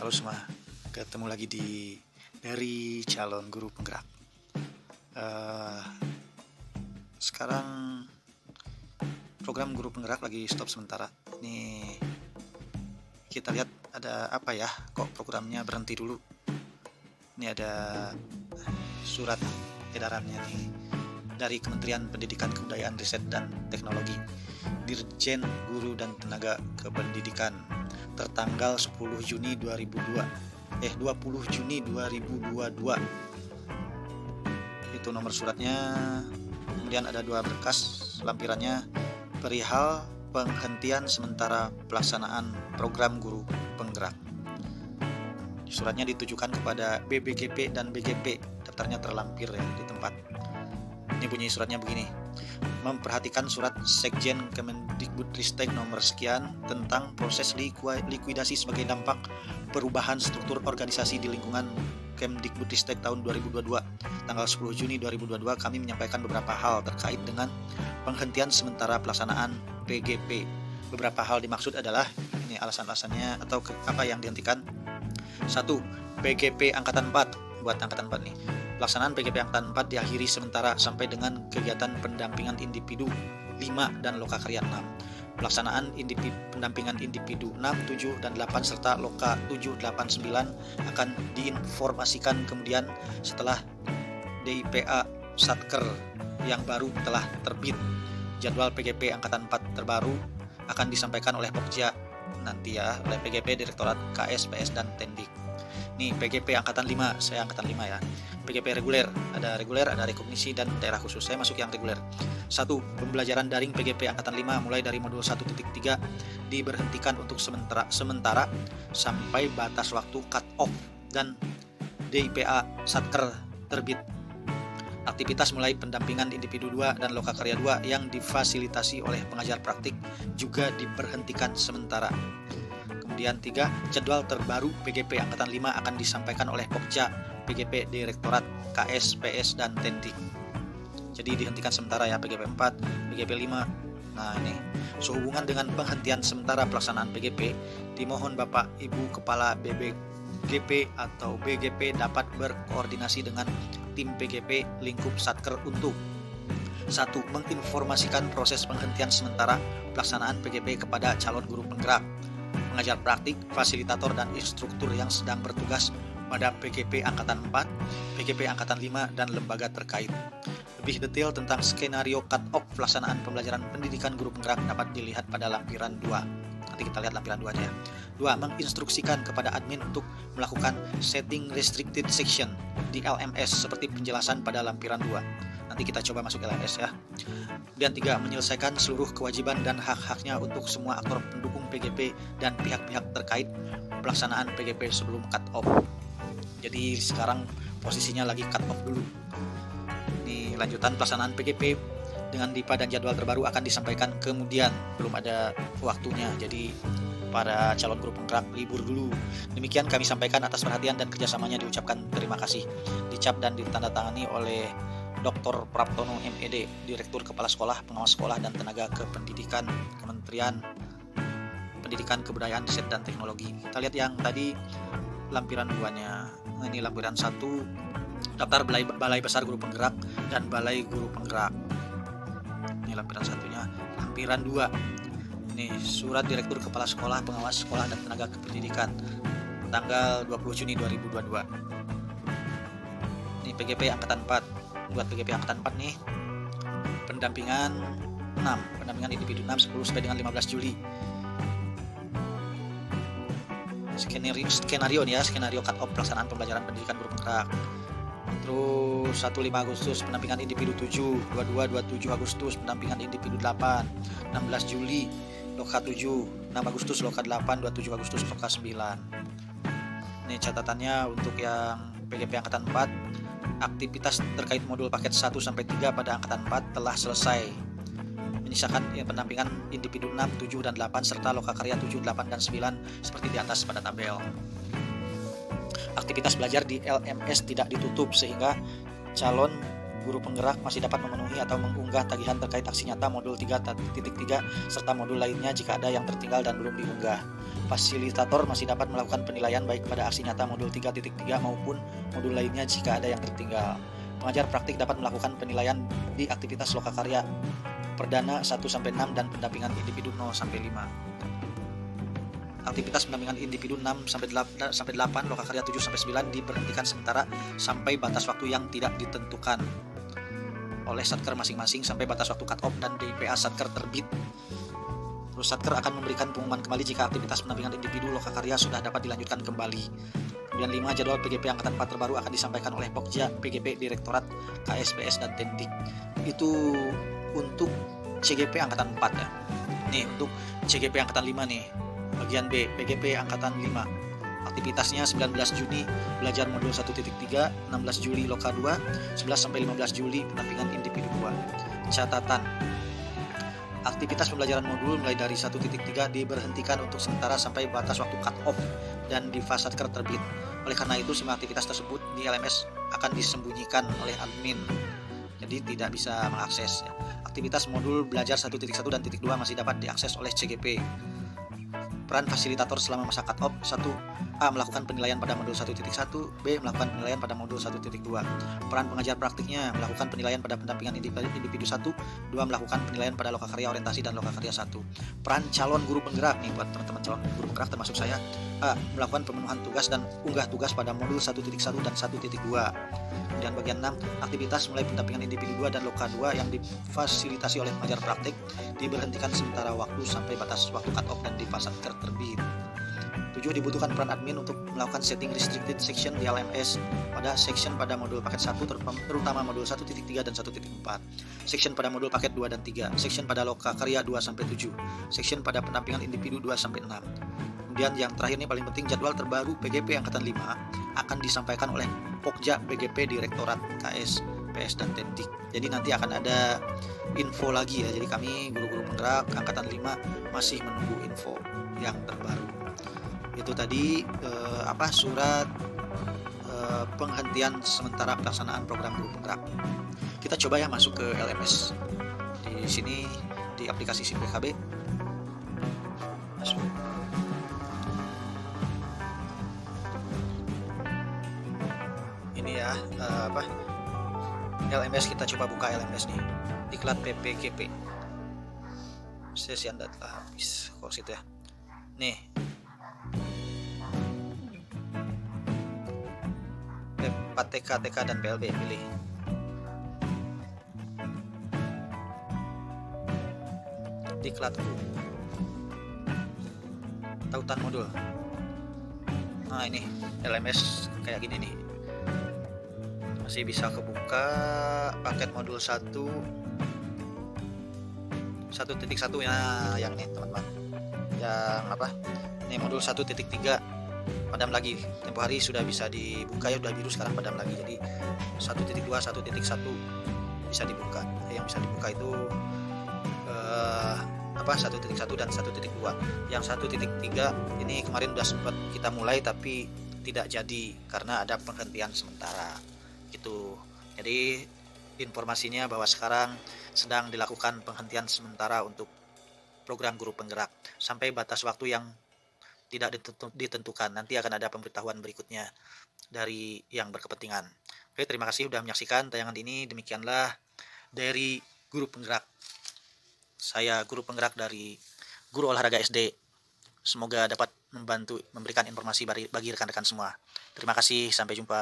Halo semua, ketemu lagi dari calon guru penggerak. Sekarang program guru penggerak lagi stop sementara. Nih kita lihat ada apa ya? Kok programnya berhenti dulu? Ini ada surat edarannya nih dari Kementerian Pendidikan Kebudayaan Riset dan Teknologi, Dirjen Guru dan Tenaga Kependidikan, tertanggal 20 Juni 2022. Itu nomor suratnya. Kemudian ada 2 berkas lampirannya perihal penghentian sementara pelaksanaan program guru penggerak. Suratnya ditujukan kepada BBGP dan BGP, daftarnya terlampir ya di tempat. Ini bunyi suratnya begini: memperhatikan surat Sekjen Kemendikbudristek nomor sekian tentang proses likuidasi sebagai dampak perubahan struktur organisasi di lingkungan Kemdikbudristek tahun 2022. Tanggal 10 Juni 2022 kami menyampaikan beberapa hal terkait dengan penghentian sementara pelaksanaan PGP. Beberapa hal dimaksud adalah, ini alasan-alasannya atau apa yang dihentikan. 1. PGP Angkatan 4. Buat Angkatan 4 nih, pelaksanaan PGP Angkatan 4 diakhiri sementara sampai dengan kegiatan pendampingan individu 5 dan lokakarya 6. Pelaksanaan pendampingan individu 6, 7, dan 8 serta loka 7, 8, 9 akan diinformasikan kemudian setelah DIPA Satker yang baru telah terbit. Jadwal PGP Angkatan 4 terbaru akan disampaikan oleh Pokja nanti ya, oleh PGP Direktorat KS, PS, dan Tendik. Nih PGP Angkatan 5, saya Angkatan 5 ya. PGP reguler, ada rekognisi dan daerah khusus. Saya masuk yang reguler. 1. Pembelajaran daring PGP Angkatan 5 mulai dari modul 1.3 diberhentikan untuk sementara sampai batas waktu cut off dan DIPA Satker terbit. Aktivitas mulai pendampingan individu 2 dan lokakarya 2 yang difasilitasi oleh pengajar praktik juga diberhentikan sementara. Kemudian 3. Jadwal terbaru PGP Angkatan 5 akan disampaikan oleh Pokja, PGP Direktorat KS, PS, dan Tendik. Jadi dihentikan sementara ya PGP 4, PGP 5. Nah ini, sehubungan dengan penghentian sementara pelaksanaan PGP, dimohon Bapak Ibu Kepala BBGP atau BGP dapat berkoordinasi dengan tim PGP lingkup Satker untuk 1. Menginformasikan proses penghentian sementara pelaksanaan PGP kepada calon guru penggerak, pengajar praktik, fasilitator, dan instruktur yang sedang bertugas pada PGP Angkatan 4, PGP Angkatan 5, dan lembaga terkait. Lebih detail tentang skenario cut-off pelaksanaan pembelajaran pendidikan guru penggerak dapat dilihat pada lampiran 2. Nanti kita lihat lampiran 2 aja ya. 2. Menginstruksikan kepada admin untuk melakukan setting restricted section di LMS seperti penjelasan pada lampiran 2. Nanti kita coba masuk LMS ya. Kemudian 3. Menyelesaikan seluruh kewajiban dan hak-haknya untuk semua aktor pendukung PGP dan pihak-pihak terkait pelaksanaan PGP sebelum cut-off. Jadi sekarang posisinya lagi cut-off dulu. Ini lanjutan pelaksanaan PGP dengan DIPA dan jadwal terbaru akan disampaikan kemudian, belum ada waktunya. Jadi para calon guru penggerak libur dulu. Demikian kami sampaikan, atas perhatian dan kerjasamanya diucapkan terima kasih. Dicap dan ditandatangani oleh Dr. Praptono MED, Direktur Kepala Sekolah, Pengawas Sekolah dan Tenaga Kependidikan, Kementerian Pendidikan Kebudayaan Riset dan Teknologi. Kita lihat yang tadi lampiran 2-nya. Nah, ini lampiran 1, daftar Balai Besar Guru Penggerak dan Balai Guru Penggerak. Ini lampiran 1-nya. Lampiran 2, ini surat Direktur Kepala Sekolah, Pengawas Sekolah dan Tenaga Kependidikan, tanggal 20 Juni 2022. Ini PGP Angkatan 4. Buat PGP Angkatan 4 nih, pendampingan 6, pendampingan individu 6 10 sampai dengan 15 Juli. Skenario nih ya, skenario cut-off pelaksanaan pembelajaran pendidikan guru penggerak. Terus 15 Agustus pendampingan individu 7, 27 Agustus pendampingan individu 8, 16 Juli loka 7, 6 Agustus loka 8, 27 Agustus loka 9. Ini catatannya untuk yang PGP Angkatan 4, aktivitas terkait modul paket 1 sampai 3 pada Angkatan 4 telah selesai. Menyisakan pendampingan individu 6, 7, dan 8 serta lokakarya 7, 8, dan 9 seperti di atas pada tabel. Aktivitas belajar di LMS tidak ditutup sehingga calon guru penggerak masih dapat memenuhi atau mengunggah tagihan terkait aksi nyata modul 3.3 serta modul lainnya jika ada yang tertinggal dan belum diunggah. fasilitator masih dapat melakukan penilaian baik pada aksi nyata modul 3.3 maupun modul lainnya jika ada yang tertinggal. Pengajar praktik dapat melakukan penilaian di aktivitas lokakarya perdana 1-6 dan pendampingan individu 0-5. Aktivitas pendampingan individu 6-8, lokakarya 7-9 diberhentikan sementara sampai batas waktu yang tidak ditentukan oleh satker masing-masing sampai batas waktu cut off dan DPA satker terbit. Terus satker akan memberikan pengumuman kembali jika aktivitas pendampingan individu lokakarya sudah dapat dilanjutkan kembali. Kemudian 5, jadwal PGP Angkatan 4 terbaru akan disampaikan oleh Pokja, PGP, Direktorat, KSPS, dan Tendik. Itu untuk CGP Angkatan 4 ya. Nih untuk CGP Angkatan 5 nih. Bagian B, PGP Angkatan 5. Aktivitasnya 19 Juni belajar modul 1.3, 16 Juli Loka 2, 11-15 Juli pendampingan individu 2. Catatan. Aktivitas pembelajaran modul mulai dari 1.3 diberhentikan untuk sementara sampai batas waktu cut off dan di fase satker terbit. Oleh karena itu, semua aktivitas tersebut di LMS akan disembunyikan oleh admin. Jadi tidak bisa mengakses. Aktivitas modul belajar 1.1 dan 1.2 masih dapat diakses oleh CGP. Peran fasilitator selama masa cut off: 1. A. Melakukan penilaian pada modul 1.1. B. Melakukan penilaian pada modul 1.2. Peran pengajar praktiknya: melakukan penilaian pada pendampingan individu 1. 2. Melakukan penilaian pada lokakarya orientasi dan lokakarya 1. Peran calon guru penggerak nih buat teman-teman calon guru penggerak termasuk saya. A. Melakukan pemenuhan tugas dan unggah tugas pada modul 1.1 dan 1.2. Kemudian bagian 6, aktivitas mulai pendampingan individu 2 dan loka 2 yang difasilitasi oleh pengajar praktik diberhentikan sementara waktu sampai batas waktu cut off dan di fase terbit. 7. Dibutuhkan peran admin untuk melakukan setting restricted section di LMS pada section pada modul paket 1 terutama modul 1.3 dan 1.4, section pada modul paket 2 dan 3, section pada loka karya 2-7, section pada pendampingan individu 2-6. Kemudian yang terakhir ini paling penting, jadwal terbaru PGP Angkatan 5 akan disampaikan oleh Pokja, PGP, Direktorat, KS, PS, dan Tendik. Jadi nanti akan ada info lagi ya. Jadi kami guru-guru penggerak Angkatan 5 masih menunggu info yang terbaru. Itu tadi surat penghentian sementara pelaksanaan program guru penggerak. Kita coba ya masuk ke LMS. Di sini di aplikasi SimPKB. Masuk. Ini ya LMS, kita coba buka LMS nih. Diklat PPGP. Sesi Anda telah habis. Kok situ ya. Nih. TK, TK dan PLB pilih. Diklat tautan modul. Nah, ini LMS kayak gini nih. Masih bisa kebuka paket modul 1.1 ya, yang ini teman-teman. Yang ini modul 1.3 padam lagi. Tempo hari sudah bisa dibuka ya, udah biru sekarang padam lagi. Jadi 1.2, 1.1 bisa dibuka. Yang bisa dibuka itu 1.1 dan 1.2. Yang 1.3 ini kemarin udah sempat kita mulai tapi tidak jadi karena ada penghentian sementara gitu. Jadi informasinya bahwa sekarang sedang dilakukan penghentian sementara untuk program guru penggerak sampai batas waktu yang tidak ditentukan. Nanti akan ada pemberitahuan berikutnya dari yang berkepentingan. Oke, terima kasih sudah menyaksikan tayangan ini. Demikianlah dari guru penggerak. Saya guru penggerak dari Guru Olahraga SD. Semoga dapat membantu memberikan informasi bagi rekan-rekan semua. Terima kasih, sampai jumpa.